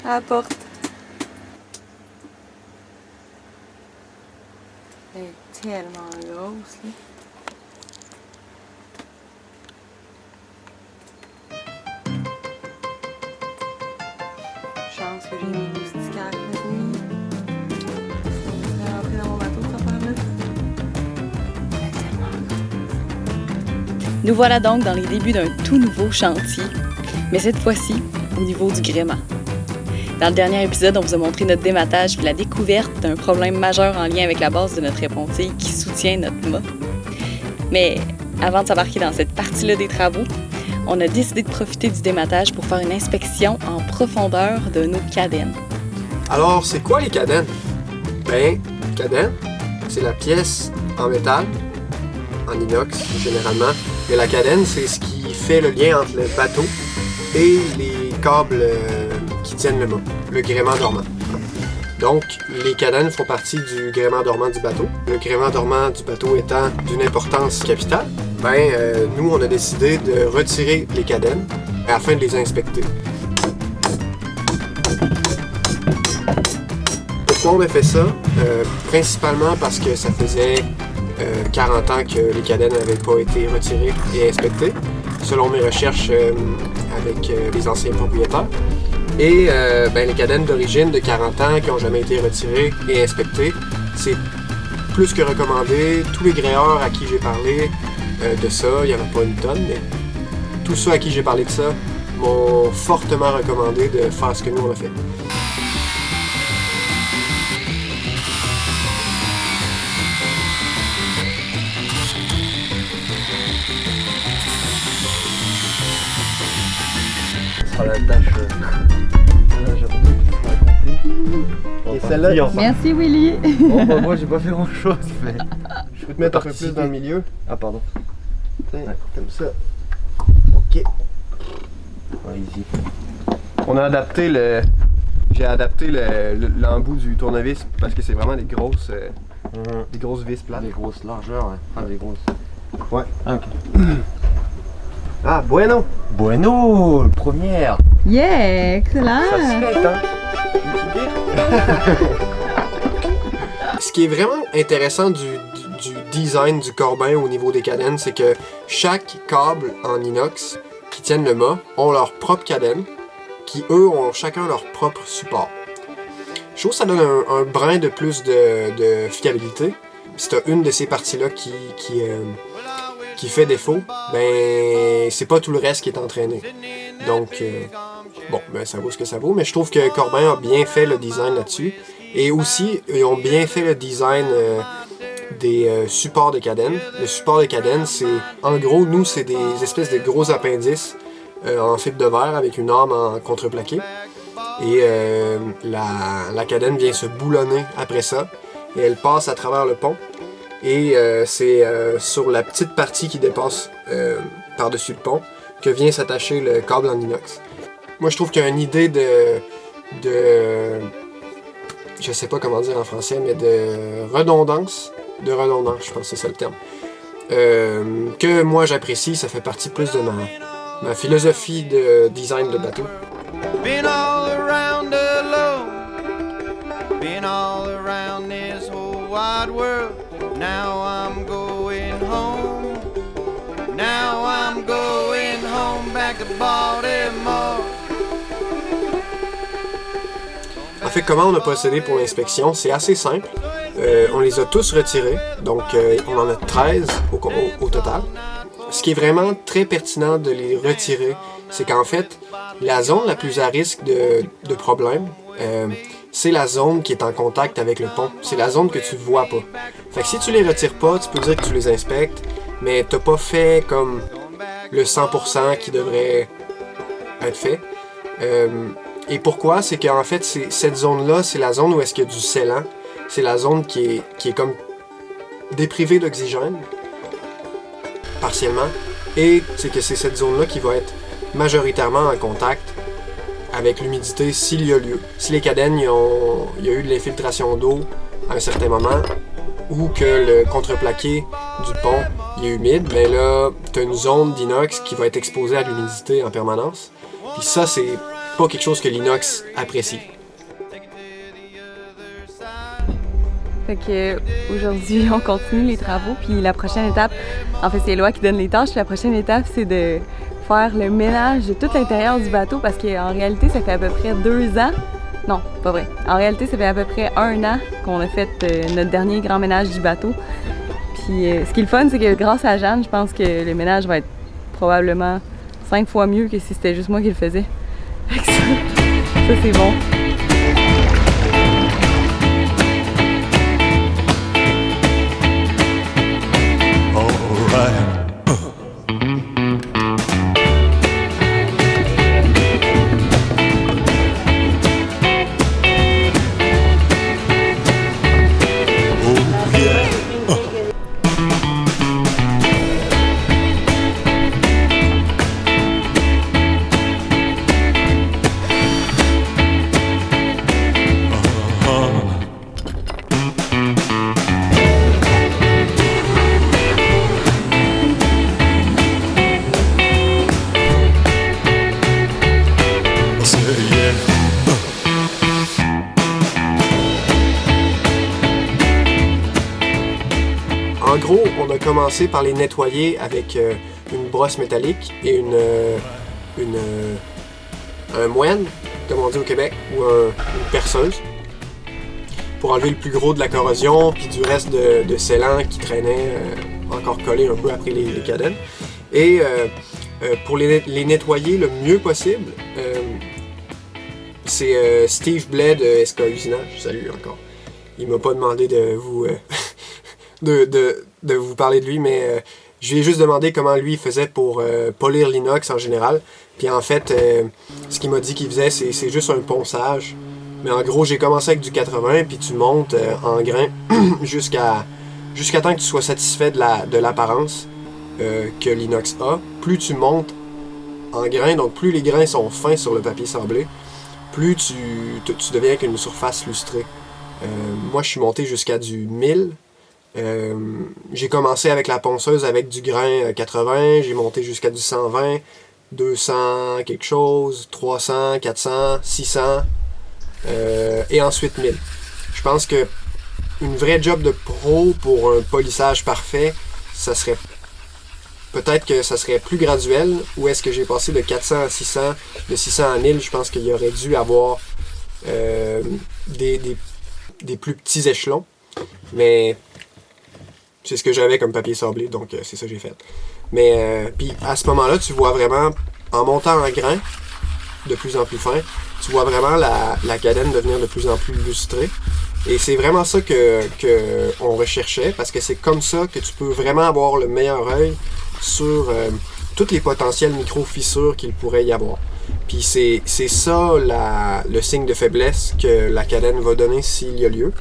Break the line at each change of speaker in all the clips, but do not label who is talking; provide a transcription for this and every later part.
À la porte. Elle est tellement grosse, là. Chance que j'ai mis des moustiquaires cette nuit. Sinon, je serais rentrée dans mon bateau, cette affaire-là. Elle est tellement grosse.
Nous voilà donc dans les débuts d'un tout nouveau chantier, mais cette fois-ci au niveau du gréement. Dans le dernier épisode, on vous a montré notre dématage puis la découverte d'un problème majeur en lien avec la base de notre épontille qui soutient notre mât. Mais avant de s'embarquer dans cette partie-là des travaux, on a décidé de profiter du dématage pour faire une inspection en profondeur de nos cadennes.
Alors, c'est quoi les cadennes? Ben, cadenne, c'est la pièce en métal, en inox généralement. Et la cadenne, c'est ce qui fait le lien entre le bateau et les câbles qui tiennent le mât, le gréement dormant. Donc, les cadennes font partie du gréement dormant du bateau. Le gréement dormant du bateau étant d'une importance capitale, nous, on a décidé de retirer les cadennes afin de les inspecter. Pourquoi on a fait ça? Principalement parce que ça faisait 40 ans que les cadennes n'avaient pas été retirées et inspectées, selon mes recherches avec les anciens propriétaires. Et les cadennes d'origine de 40 ans qui n'ont jamais été retirées et inspectées, c'est plus que recommandé. Tous les gréeurs à qui j'ai parlé de ça, il n'y en a pas une tonne, mais tous ceux à qui j'ai parlé de ça m'ont fortement recommandé de faire ce que nous on a fait.
Ce sera la tâche de la journée qui sera accomplie.
Et celle-là,
Merci Willy!
Bon, bah, moi j'ai pas fait grand chose, mais.
je peux te mettre un peu plus dans le milieu.
Ah, pardon.
Tiens, comme ça. Ok.
Allez-y.
On a adapté j'ai adapté l'embout du tournevis parce que c'est vraiment des grosses vis plates.
Des grosses largeurs, ouais. Ah, des grosses.
Ouais.
Ah, ok.
Ah, bueno!
Bueno, première!
Yeah! Excellent!
Ça se fait, hein?
Ce qui est vraiment intéressant du design du Corbin au niveau des cadennes, c'est que chaque câble en inox qui tiennent le mât ont leur propre cadenne, qui eux ont chacun leur propre support. Je trouve que ça donne un brin de plus de fiabilité. Si tu as une de ces parties-là qui fait défaut, ben c'est pas tout le reste qui est entraîné. Donc, ça vaut ce que ça vaut, mais je trouve que Corbin a bien fait le design là-dessus. Et aussi, ils ont bien fait le design des supports de cadenne. Le support de cadenne, c'est, en gros, nous, c'est des espèces de gros appendices en fibre de verre avec une arme en contreplaqué. Et la cadenne vient se boulonner après ça. Et elle passe à travers le pont. Et c'est sur la petite partie qui dépasse par-dessus le pont que vient s'attacher le câble en inox. Moi, je trouve qu'il y a une idée de je sais pas comment dire en français, mais de redondance. De redondance, je pense que c'est ça le terme. Que moi, j'apprécie, ça fait partie plus de ma philosophie de design de bateau.
Been all around alone, been all around this whole wide world. Now I'm going home, now I'm going home back to Baltimore.
En fait, comment on a procédé pour l'inspection? C'est assez simple. On les a tous retirés, donc on en a 13 au total. Ce qui est vraiment très pertinent de les retirer, c'est qu'en fait, la zone la plus à risque de problème, c'est la zone qui est en contact avec le pont. C'est la zone que tu vois pas. Fait que si tu les retires pas, tu peux dire que tu les inspectes, mais t'as pas fait comme le 100% qui devrait être fait. Et pourquoi? C'est qu'en fait, cette zone-là, c'est la zone où est-ce qu'il y a du scellant. C'est la zone qui est comme déprivée d'oxygène, partiellement. Et c'est que c'est cette zone-là qui va être majoritairement en contact avec l'humidité s'il y a lieu. Si les cadennes, il y a eu de l'infiltration d'eau à un certain moment, ou que le contreplaqué du pont il est humide, ben là, tu as une zone d'inox qui va être exposée à l'humidité en permanence. Puis ça, c'est pas quelque chose que l'inox apprécie.
Fait que aujourd'hui, on continue les travaux, puis la prochaine étape, en fait, c'est Éloi qui donne les tâches, puis la prochaine étape, c'est de faire le ménage de tout l'intérieur du bateau, parce qu'en réalité, ça fait à peu près 2 ans. Non, pas vrai. En réalité, ça fait à peu près 1 an qu'on a fait notre dernier grand ménage du bateau. Puis ce qui est le fun, c'est que grâce à Jeanne, je pense que le ménage va être probablement 5 fois mieux que si c'était juste moi qui le faisais. Fait que ça c'est bon.
En gros, on a commencé par les nettoyer avec une brosse métallique et un moine, comme on dit au Québec, ou une perceuse, pour enlever le plus gros de la corrosion puis du reste de scellant qui traînait encore collé un peu après les cadennes. Et pour les nettoyer le mieux possible, c'est Steve Blais de SK Usinage, salut encore. Il m'a pas demandé de vous de vous parler de lui, mais je lui ai juste demandé comment lui faisait pour polir l'inox en général. Puis en fait, ce qu'il m'a dit qu'il faisait, c'est juste un ponçage. Mais en gros, j'ai commencé avec du 80, puis tu montes en grain jusqu'à temps que tu sois satisfait de l'apparence que l'inox a. Plus tu montes en grain, donc plus les grains sont fins sur le papier sablé, plus tu deviens avec une surface lustrée. Moi, je suis monté jusqu'à du 1000. J'ai commencé avec la ponceuse avec du grain 80, j'ai monté jusqu'à du 120, 200 quelque chose, 300, 400, 600 et ensuite 1000. Je pense que une vraie job de pro pour un polissage parfait, ça serait peut-être que ça serait plus graduel, ou est-ce que j'ai passé de 400 à 600, de 600 à 1000, je pense qu'il y aurait dû avoir des plus petits échelons, mais c'est ce que j'avais comme papier sablé, donc c'est ça que j'ai fait. Mais puis à ce moment-là, tu vois vraiment, en montant en grain, de plus en plus fin, tu vois vraiment la cadenne devenir de plus en plus lustrée. Et c'est vraiment ça que on recherchait, parce que c'est comme ça que tu peux vraiment avoir le meilleur œil sur toutes les potentielles micro-fissures qu'il pourrait y avoir. Puis c'est ça le signe de faiblesse que la cadenne va donner s'il y a lieu.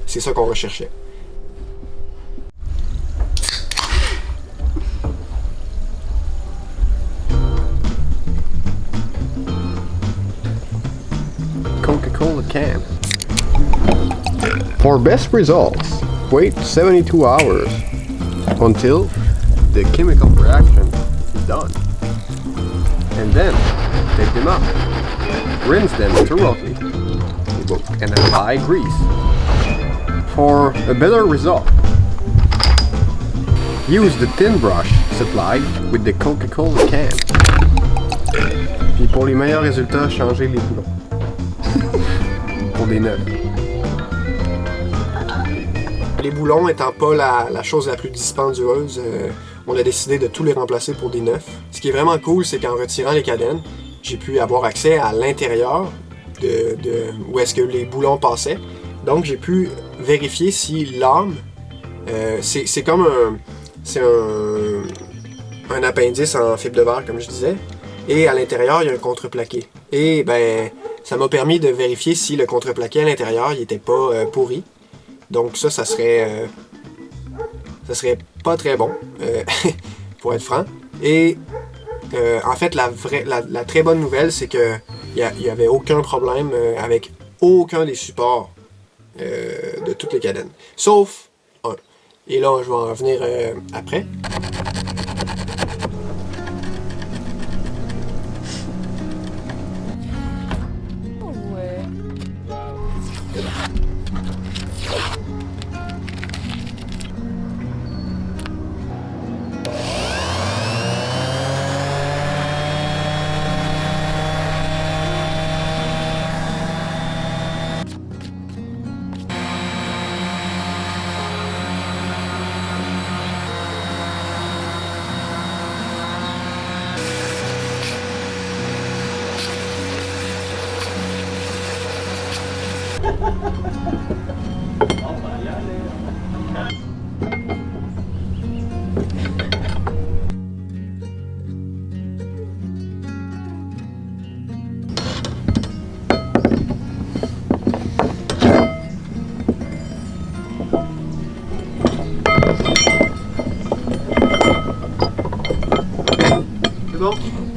C'est ça qu'on recherchait. Coca-Cola can. For best results, wait 72 hours until the chemical reaction is done. And then take them out. Rinse them thoroughly and apply grease. For a better result, use the thin brush supplied with the Coca-Cola can. Puis pour les meilleurs résultats, changez les boulons. Pour des neufs. Les boulons étant pas la chose la plus dispendieuse, on a décidé de tous les remplacer pour des neufs. Ce qui est vraiment cool, c'est qu'en retirant les cadennes, j'ai pu avoir accès à l'intérieur de où est-ce que les boulons passaient. Donc j'ai pu vérifier si l'âme, c'est comme un appendice en fibre de verre, comme je disais, et à l'intérieur, il y a un contreplaqué. Et ben, ça m'a permis de vérifier si le contreplaqué à l'intérieur, il était pas pourri. Donc ça serait pas très bon, pour être franc. Et en fait, la très bonne nouvelle, c'est que il y avait aucun problème avec aucun des supports de toutes les cadennes. Sauf un. Et là, je vais en revenir après.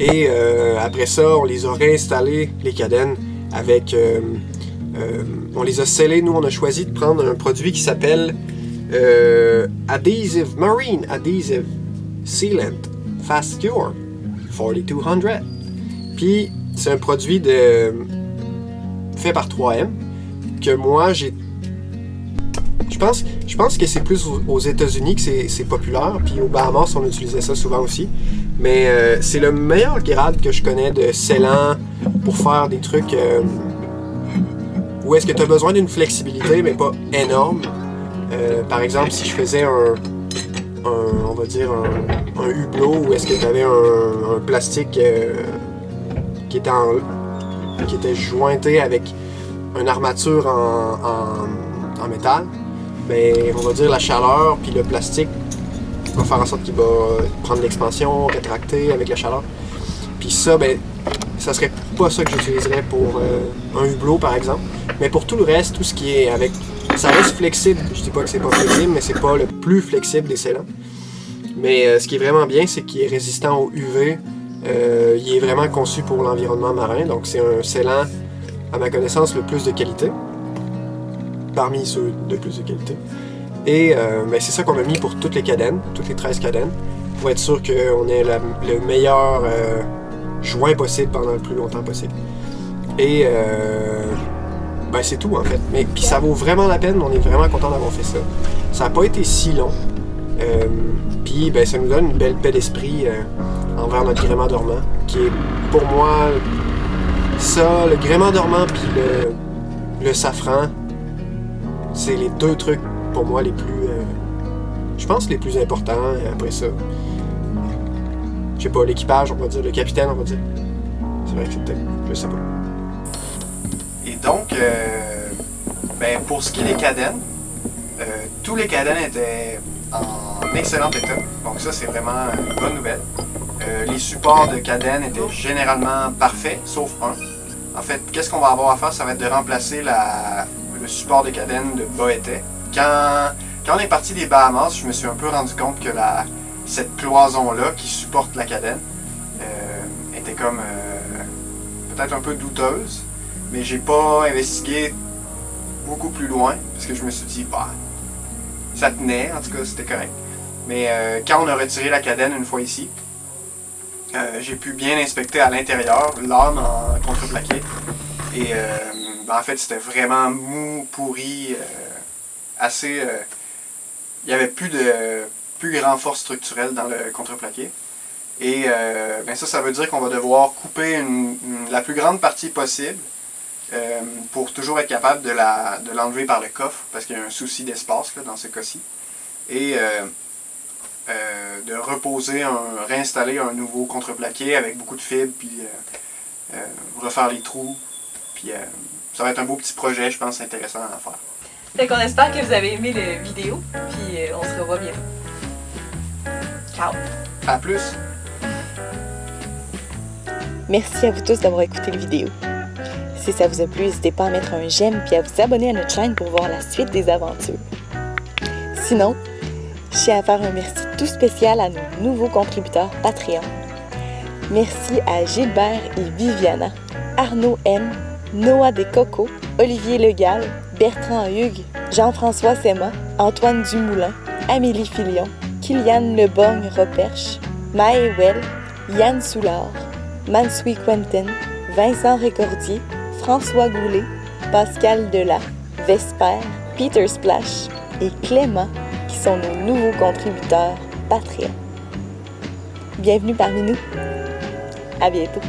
Et après ça, on les a réinstallés, les cadennes, avec... on les a scellés. Nous, on a choisi de prendre un produit qui s'appelle Marine Adhesive Sealant Fast Cure 4200. Puis, c'est un produit fait par 3M que moi, j'ai... Je pense que c'est plus aux États-Unis que c'est populaire, puis aux Bahamas, on utilisait ça souvent aussi. Mais c'est le meilleur grade que je connais de scellant pour faire des trucs où est-ce que tu as besoin d'une flexibilité, mais pas énorme. Par exemple, si je faisais on va dire un hublot, où est-ce que tu avais un plastique qui était jointé avec une armature en métal, ben, on va dire la chaleur puis le plastique va faire en sorte qu'il va prendre l'expansion, rétracter avec la chaleur. Puis ça, ben, ça serait pas ça que j'utiliserais pour un hublot par exemple. Mais pour tout le reste, tout ce qui est avec... Ça reste flexible. Je dis pas que c'est pas flexible, mais c'est pas le plus flexible des scellants. Mais ce qui est vraiment bien, c'est qu'il est résistant au UV. Il est vraiment conçu pour l'environnement marin. Donc c'est un scellant, à ma connaissance, le plus de qualité. Parmi ceux de plus de qualité. Et ben, c'est ça qu'on a mis pour toutes les cadennes, toutes les 13 cadennes, pour être sûr qu'on ait le meilleur joint possible pendant le plus longtemps possible. Et ben, c'est tout en fait. Mais puis ça vaut vraiment la peine, on est vraiment content d'avoir fait ça. Ça n'a pas été si long. Puis ben, ça nous donne une belle paix d'esprit envers notre gréement dormant, qui est pour moi ça, le gréement dormant puis le safran, c'est les deux trucs pour moi les plus, je pense les plus importants. Et après ça, je sais pas, l'équipage, on va dire, le capitaine, on va dire. C'est vrai que c'est peut-être, je sais pas. Et donc, ben, pour ce qui est des cadennes, tous les cadennes étaient en excellent état. Donc ça, c'est vraiment une bonne nouvelle. Les supports de cadennes étaient généralement parfaits, sauf un. En fait, qu'est-ce qu'on va avoir à faire? Ça va être de remplacer le support de cadenne de Boétais. Quand on est parti des Bahamas, je me suis un peu rendu compte que cette cloison-là qui supporte la cadenne était comme peut-être un peu douteuse, mais j'ai pas investigué beaucoup plus loin parce que je me suis dit, bah, ça tenait, en tout cas c'était correct. Mais quand on a retiré la cadenne une fois ici, j'ai pu bien inspecter à l'intérieur l'âme en contreplaqué et ben, en fait c'était vraiment mou, pourri, assez... il n'y avait plus grand force structurelle dans le contreplaqué. Et ben ça veut dire qu'on va devoir couper la plus grande partie possible pour toujours être capable de l'enlever par le coffre, parce qu'il y a un souci d'espace là, dans ce cas-ci. Et de réinstaller un nouveau contreplaqué avec beaucoup de fibres, puis refaire les trous. Puis ça va être un beau petit projet, je pense, intéressant à faire.
Fait qu'on espère que vous avez aimé la vidéo, puis on se revoit bientôt. Ciao!
À plus!
Merci à vous tous d'avoir écouté la vidéo. Si ça vous a plu, n'hésitez pas à mettre un j'aime puis à vous abonner à notre chaîne pour voir la suite des aventures. Sinon, je tiens à faire un merci tout spécial à nos nouveaux contributeurs Patreon. Merci à Gilbert et Viviana, Arnaud M, Noah Descoco, Olivier Legal, Bertrand Hugues, Jean-François Sema, Antoine Dumoulin, Amélie Filion, Kylian Leborgne-Roperche, Maë Well, Yann Soulard, Mansui Quentin, Vincent Récordier, François Goulet, Pascal Delat, Vesper, Peter Splash et Clément qui sont nos nouveaux contributeurs Patreon. Bienvenue parmi nous. À bientôt.